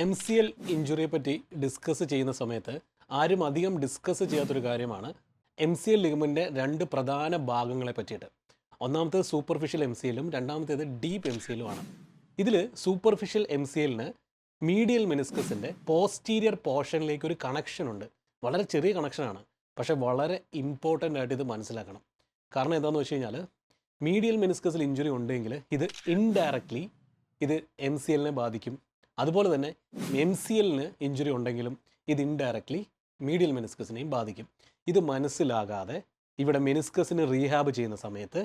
M C L ഇഞ്ചുറിയെ പറ്റി discuss ചെയ്യുന്ന സമയത്ത് ആരും അധികം ഡിസ്കസ് ചെയ്യാത്തൊരു കാര്യമാണ് എം സി എൽ ലിഗമെൻ്റിൻ്റെ രണ്ട് പ്രധാന ഭാഗങ്ങളെ പറ്റിയിട്ട്. ഒന്നാമത്തേത് സൂപ്പർഫിഷ്യൽ എം സി എല്ലും രണ്ടാമത്തേത് ഡീപ്പ് എം സി എല്ലുമാണ്. ഇതിൽ സൂപ്പർഫിഷ്യൽ എം സി എല്ലിന് മീഡിയൽ മെനിസ്കസിൻ്റെ പോസ്റ്റീരിയർ പോർഷനിലേക്ക് ഒരു കണക്ഷൻ ഉണ്ട്. വളരെ ചെറിയ കണക്ഷനാണ്, പക്ഷേ വളരെ ഇമ്പോർട്ടൻ്റ് ആയിട്ട് ഇത് മനസ്സിലാക്കണം. കാരണം എന്താണെന്ന് വെച്ച് കഴിഞ്ഞാൽ മീഡിയൽ മെനിസ്കസിൽ ഇഞ്ചുറി ഉണ്ടെങ്കിൽ ഇത് ഇൻഡയറക്ട്ലി ഇത് എം സി എല്ലിനെ ബാധിക്കും. അതുപോലെ തന്നെ എം സി എല്ലിന് ഇഞ്ചുറി ഉണ്ടെങ്കിലും ഇത് ഇൻഡയറക്ട്ലി മീഡിയൽ മെനിസ്കസിനെയും ബാധിക്കും. ഇത് മനസ്സിലാകാതെ ഇവിടെ മെനിസ്കസിന് റീഹാബ് ചെയ്യുന്ന സമയത്ത്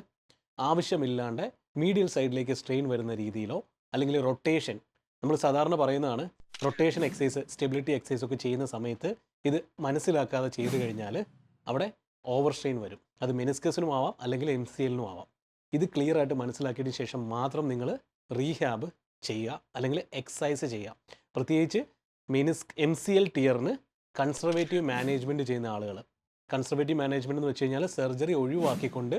ആവശ്യമില്ലാണ്ട് മീഡിയൽ സൈഡിലേക്ക് സ്ട്രെയിൻ വരുന്ന രീതിയിലോ അല്ലെങ്കിൽ റൊട്ടേഷൻ, നമ്മൾ സാധാരണ പറയുന്നതാണ് റൊട്ടേഷൻ എക്സസൈസ്, സ്റ്റെബിലിറ്റി എക്സസൈസ് ഒക്കെ ചെയ്യുന്ന സമയത്ത് ഇത് മനസ്സിലാക്കാതെ ചെയ്തു കഴിഞ്ഞാൽ അവിടെ ഓവർ സ്ട്രെയിൻ വരും. അത് മെനിസ്കസിനും ആവാം അല്ലെങ്കിൽ എം സി എല്ലിനും ആവാം. ഇത് ക്ലിയർ ആയിട്ട് മനസ്സിലാക്കിയതിന് ശേഷം മാത്രം നിങ്ങൾ റീഹാബ് ചെയ്യുക അല്ലെങ്കിൽ എക്സസൈസ് ചെയ്യുക. പ്രത്യേകിച്ച് എം സി എൽ ടിയറിന് കൺസർവേറ്റീവ് മാനേജ്മെൻറ്റ് ചെയ്യുന്ന ആളുകൾ. കൺസർവേറ്റീവ് മാനേജ്മെൻറ്റ് എന്ന് വെച്ച് കഴിഞ്ഞാൽ സർജറി ഒഴിവാക്കിക്കൊണ്ട്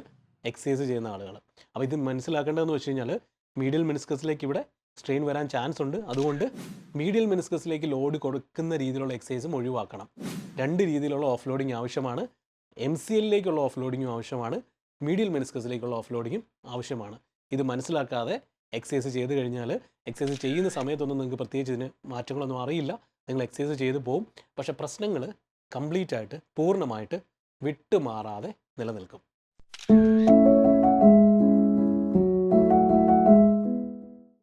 എക്സസൈസ് ചെയ്യുന്ന ആളുകൾ. അപ്പോൾ ഇത് മനസ്സിലാക്കേണ്ടതെന്ന് വെച്ച് കഴിഞ്ഞാൽ മീഡിയൽ മെനിസ്കസിലേക്ക് ഇവിടെ സ്ട്രെയിൻ വരാൻ ചാൻസ് ഉണ്ട്. അതുകൊണ്ട് മീഡിയൽ മെനിസ്കസിലേക്ക് ലോഡ് കൊടുക്കുന്ന രീതിയിലുള്ള എക്സസൈസും ഒഴിവാക്കണം. രണ്ട് രീതിയിലുള്ള ഓഫ് ലോഡിങ് ആവശ്യമാണ്. എം സി എല്ലിലേക്കുള്ള ഓഫ് ലോഡിങ്ങും ആവശ്യമാണ്, മീഡിയൽ മെനിസ്കസിലേക്കുള്ള ഓഫ് ലോഡിങ്ങും ആവശ്യമാണ്. ഇത് മനസ്സിലാക്കാതെ എക്സസൈസ് ചെയ്ത് കഴിഞ്ഞാൽ എക്സസൈസ് ചെയ്യുന്ന സമയത്തൊന്നും നിങ്ങൾക്ക് പ്രത്യേകിച്ച് ഇതിന് മാറ്റങ്ങളൊന്നും അറിയില്ല. നിങ്ങൾ എക്സസൈസ് ചെയ്ത് പോകും, പക്ഷേ പ്രശ്നങ്ങൾ കംപ്ലീറ്റ് ആയിട്ട് പൂർണ്ണമായിട്ട് വിട്ടുമാറാതെ നിലനിൽക്കും.